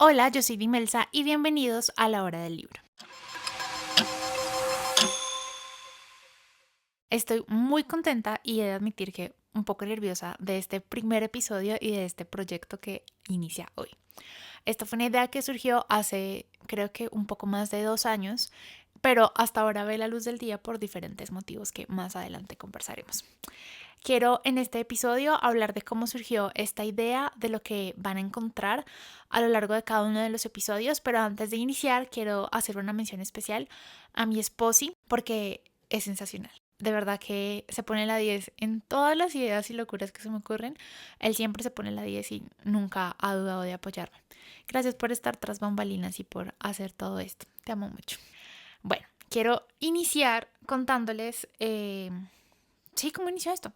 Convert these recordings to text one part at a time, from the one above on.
Hola, yo soy Dimelsa y bienvenidos a la hora del libro. Estoy muy contenta y he de admitir que un poco nerviosa de este primer episodio y de este proyecto que inicia hoy. Esta fue una idea que surgió hace creo que un poco más de 2 años, pero hasta ahora ve la luz del día por diferentes motivos que más adelante conversaremos. Quiero en este episodio hablar de cómo surgió esta idea, de lo que van a encontrar a lo largo de cada uno de los episodios, pero antes de iniciar quiero hacer una mención especial a mi esposi porque es sensacional. De verdad que se pone la 10 en todas las ideas y locuras que se me ocurren. Él siempre se pone la 10 y nunca ha dudado de apoyarme. Gracias por estar tras bambalinas y por hacer todo esto. Te amo mucho. Bueno, quiero iniciar contándoles, sí, cómo inició esto.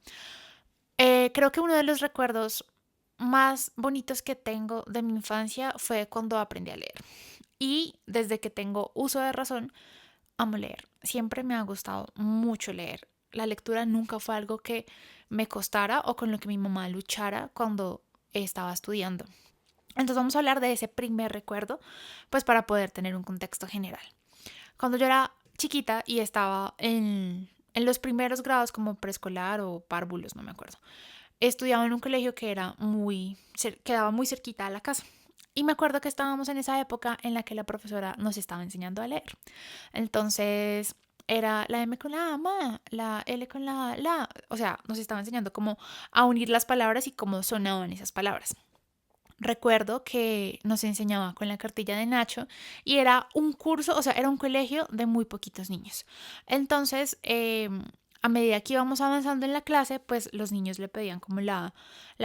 Creo que uno de los recuerdos más bonitos que tengo de mi infancia fue cuando aprendí a leer. Y desde que tengo uso de razón, amo leer. Siempre me ha gustado mucho leer. La lectura nunca fue algo que me costara o con lo que mi mamá luchara cuando estaba estudiando. Entonces vamos a hablar de ese primer recuerdo, pues para poder tener un contexto general. Cuando yo era chiquita y estaba en los primeros grados como preescolar o párvulos, no me acuerdo, estudiaba en un colegio que quedaba muy cerquita a la casa. Y me acuerdo que estábamos en esa época en la que la profesora nos estaba enseñando a leer. Entonces era la M con la A, ma, la L con la. O sea, nos estaba enseñando cómo a unir las palabras y cómo sonaban esas palabras. Recuerdo que nos enseñaba con la cartilla de Nacho y era un curso, o sea, era un colegio de muy poquitos niños. Entonces, a medida que íbamos avanzando en la clase, pues los niños le pedían como la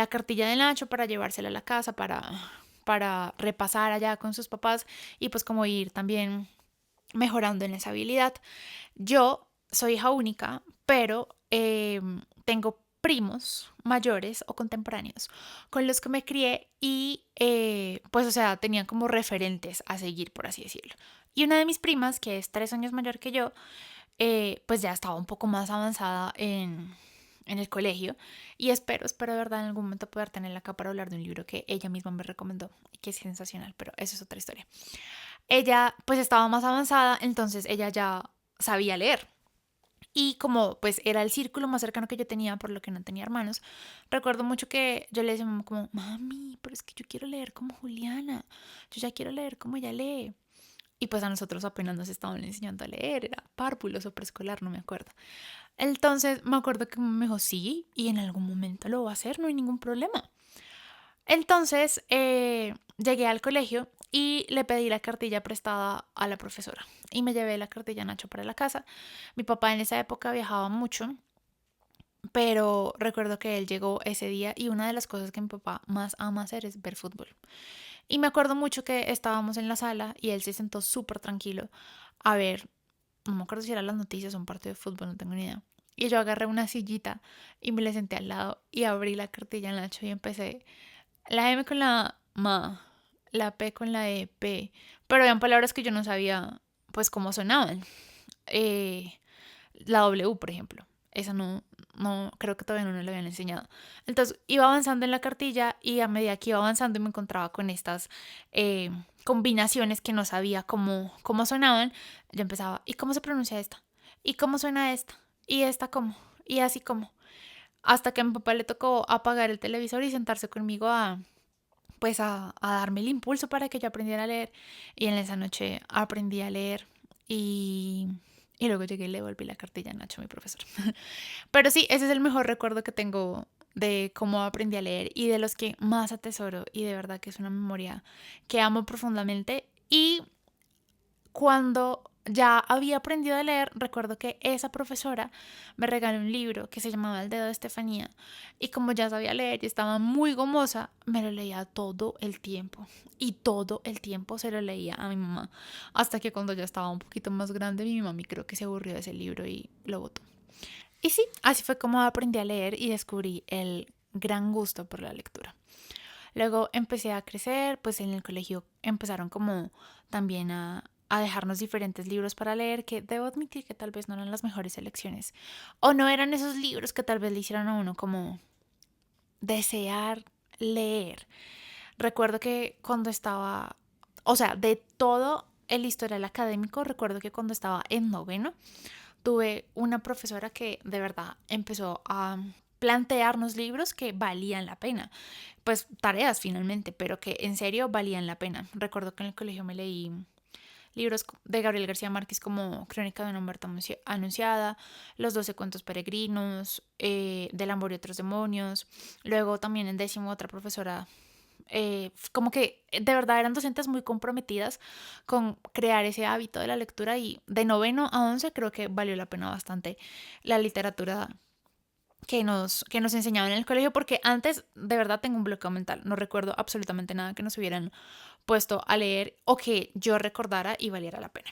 cartilla de Nacho para llevársela a la casa, para repasar allá con sus papás y pues como ir también mejorando en esa habilidad. Yo soy hija única, pero tengo primos mayores o contemporáneos con los que me crié y pues o sea, tenían como referentes a seguir, por así decirlo. Y una de mis primas, que es 3 años mayor que yo, pues ya estaba un poco más avanzada en el colegio y espero de verdad en algún momento poder tenerla acá para hablar de un libro que ella misma me recomendó y que es sensacional, pero eso es otra historia. Ella pues estaba más avanzada, entonces ella ya sabía leer. Y como pues era el círculo más cercano que yo tenía, por lo que no tenía hermanos, recuerdo mucho que yo le decía a mamá como, mami, pero es que yo quiero leer como Juliana, yo ya quiero leer como ella lee. Y pues a nosotros apenas nos estaban enseñando a leer, era párvulos o preescolar, no me acuerdo. Entonces me acuerdo que me dijo, sí, y en algún momento lo va a hacer, no hay ningún problema. Entonces llegué al colegio y le pedí la cartilla prestada a la profesora y me llevé la cartilla Nacho para la casa. Mi papá en esa época viajaba mucho, pero recuerdo que él llegó ese día y una de las cosas que mi papá más ama hacer es ver fútbol. Y me acuerdo mucho que estábamos en la sala y él se sentó súper tranquilo a ver, no me acuerdo si eran las noticias o un partido de fútbol, no tengo ni idea. Y yo agarré una sillita y me le senté al lado y abrí la cartilla Nacho y empecé la M con la ma, la P con la E, P. Pero habían palabras que yo no sabía, pues, cómo sonaban. Eh, la W, por ejemplo. Esa no, creo que todavía no me lo habían enseñado. Entonces, iba avanzando en la cartilla y a medida que iba avanzando y me encontraba con estas combinaciones que no sabía cómo sonaban, yo empezaba, ¿y cómo se pronuncia esta? ¿Y cómo suena esta? ¿Y esta cómo? ¿Y así cómo? Hasta que a mi papá le tocó apagar el televisor y sentarse conmigo a darme el impulso para que yo aprendiera a leer. Y en esa noche aprendí a leer y, y luego llegué y le volví la cartilla a Nacho, mi profesor. Pero sí, ese es el mejor recuerdo que tengo de cómo aprendí a leer y de los que más atesoro y de verdad que es una memoria que amo profundamente. Y cuando ya había aprendido a leer, recuerdo que esa profesora me regaló un libro que se llamaba El dedo de Estefanía y como ya sabía leer y estaba muy gomosa, me lo leía todo el tiempo y todo el tiempo se lo leía a mi mamá hasta que cuando ya estaba un poquito más grande mi mami creo que se aburrió de ese libro y lo botó. Y sí, así fue como aprendí a leer y descubrí el gran gusto por la lectura. Luego empecé a crecer, pues en el colegio empezaron como también a dejarnos diferentes libros para leer, que debo admitir que tal vez no eran las mejores selecciones. O no eran esos libros que tal vez le hicieron a uno como desear leer. Recuerdo que cuando estaba o sea, de todo el historial académico, recuerdo que cuando estaba en noveno, tuve una profesora que de verdad empezó a plantearnos libros que valían la pena, pues tareas finalmente, pero que en serio valían la pena. Recuerdo que en el colegio me leí libros de Gabriel García Márquez como Crónica de una muerte anunciada, Los 12 cuentos peregrinos, Del amor y otros demonios. Luego también en décimo otra profesora, como que de verdad eran docentes muy comprometidas con crear ese hábito de la lectura, y de noveno a 11 creo que valió la pena bastante la literatura que nos enseñaban en el colegio, porque antes de verdad tengo un bloqueo mental, no recuerdo absolutamente nada que nos hubieran puesto a leer o que yo recordara y valiera la pena.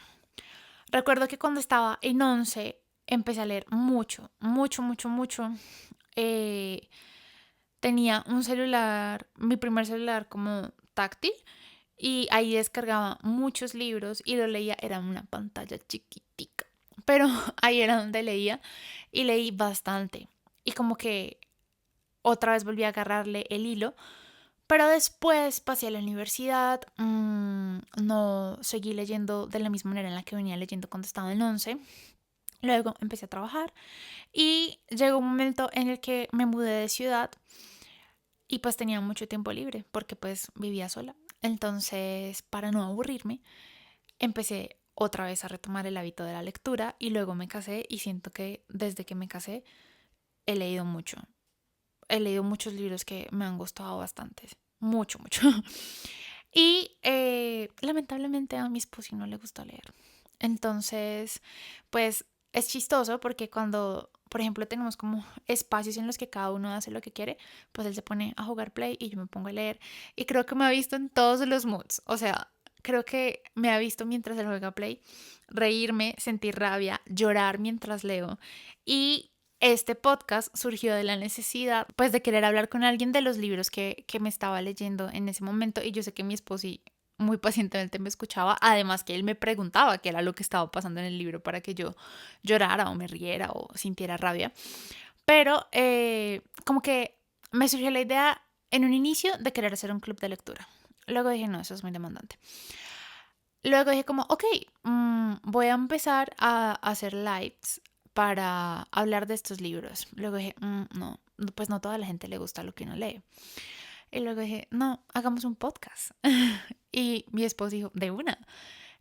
Recuerdo que cuando estaba en 11 empecé a leer mucho, mucho, mucho, mucho. Eh, Tenía un celular, mi primer celular como táctil, y ahí descargaba muchos libros y lo leía, era una pantalla chiquitica, pero ahí era donde leía y leí bastante. Y como que otra vez volví a agarrarle el hilo, pero después pasé a la universidad, no seguí leyendo de la misma manera en la que venía leyendo cuando estaba en 11. Luego empecé a trabajar y llegó un momento en el que me mudé de ciudad y pues tenía mucho tiempo libre porque pues vivía sola. Entonces, para no aburrirme, empecé otra vez a retomar el hábito de la lectura y luego me casé, y siento que desde que me casé he leído mucho. He leído muchos libros que me han gustado bastante. Mucho, mucho. Y lamentablemente a mi esposo no le gusta leer. Entonces, pues es chistoso porque cuando, por ejemplo, tenemos como espacios en los que cada uno hace lo que quiere, pues él se pone a jugar Play y yo me pongo a leer. Y creo que me ha visto en todos los moods. O sea, creo que me ha visto mientras él juega Play, reírme, sentir rabia, llorar mientras leo. Y este podcast surgió de la necesidad, pues, de querer hablar con alguien de los libros que me estaba leyendo en ese momento. Y yo sé que mi esposo muy pacientemente me escuchaba, además que él me preguntaba qué era lo que estaba pasando en el libro para que yo llorara o me riera o sintiera rabia. Pero como que me surgió la idea en un inicio de querer hacer un club de lectura. Luego dije, no, eso es muy demandante. Luego dije como, ok, voy a empezar a hacer lives para hablar de estos libros. Luego dije, no, pues no toda la gente le gusta lo que uno lee. Y luego dije, no, hagamos un podcast. Y mi esposo dijo, de una.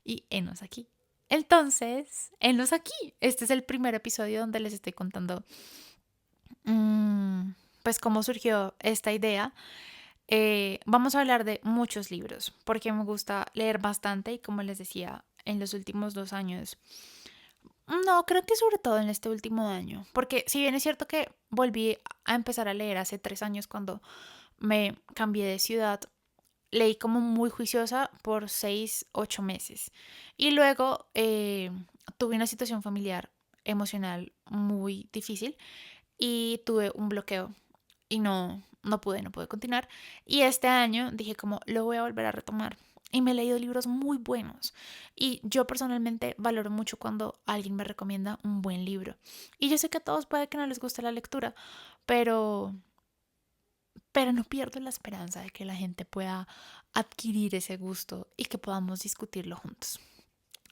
Y enos aquí. Entonces, enos aquí. Este es el primer episodio donde les estoy contando, pues, cómo surgió esta idea. Vamos a hablar de muchos libros, porque me gusta leer bastante y, como les decía, en los últimos 2 años, no, creo que sobre todo en este último año, porque si bien es cierto que volví a empezar a leer hace 3 años cuando me cambié de ciudad, leí como muy juiciosa por 6, 8 meses. Y luego tuve una situación familiar emocional muy difícil y tuve un bloqueo y no pude continuar. Y este año dije como lo voy a volver a retomar. Y me he leído libros muy buenos. Y yo personalmente valoro mucho cuando alguien me recomienda un buen libro. Y yo sé que a todos puede que no les guste la lectura, pero, pero no pierdo la esperanza de que la gente pueda adquirir ese gusto y que podamos discutirlo juntos.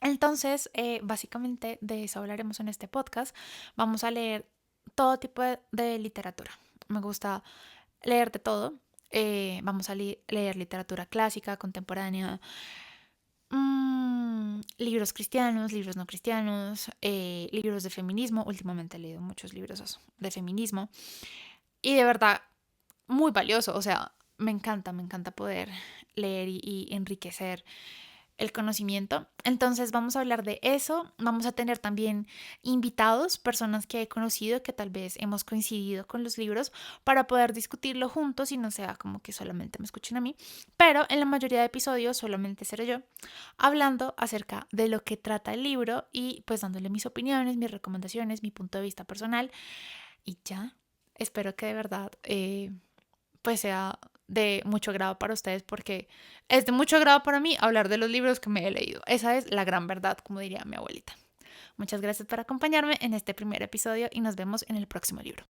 Entonces, básicamente de eso hablaremos en este podcast. Vamos a leer todo tipo de literatura. Me gusta leer de todo. Vamos a leer literatura clásica, contemporánea, libros cristianos, libros no cristianos, libros de feminismo. Últimamente he leído muchos libros de feminismo y de verdad muy valioso. O sea, me encanta poder leer y enriquecer el conocimiento. Entonces vamos a hablar de eso. Vamos a tener también invitados, personas que he conocido que tal vez hemos coincidido con los libros, para poder discutirlo juntos y no sea como que solamente me escuchen a mí. Pero en la mayoría de episodios solamente seré yo hablando acerca de lo que trata el libro y pues dándole mis opiniones, mis recomendaciones, mi punto de vista personal. Y ya, espero que de verdad pues sea de mucho agrado para ustedes, porque es de mucho agrado para mí hablar de los libros que me he leído. Esa es la gran verdad, como diría mi abuelita. Muchas gracias por acompañarme en este primer episodio y nos vemos en el próximo libro.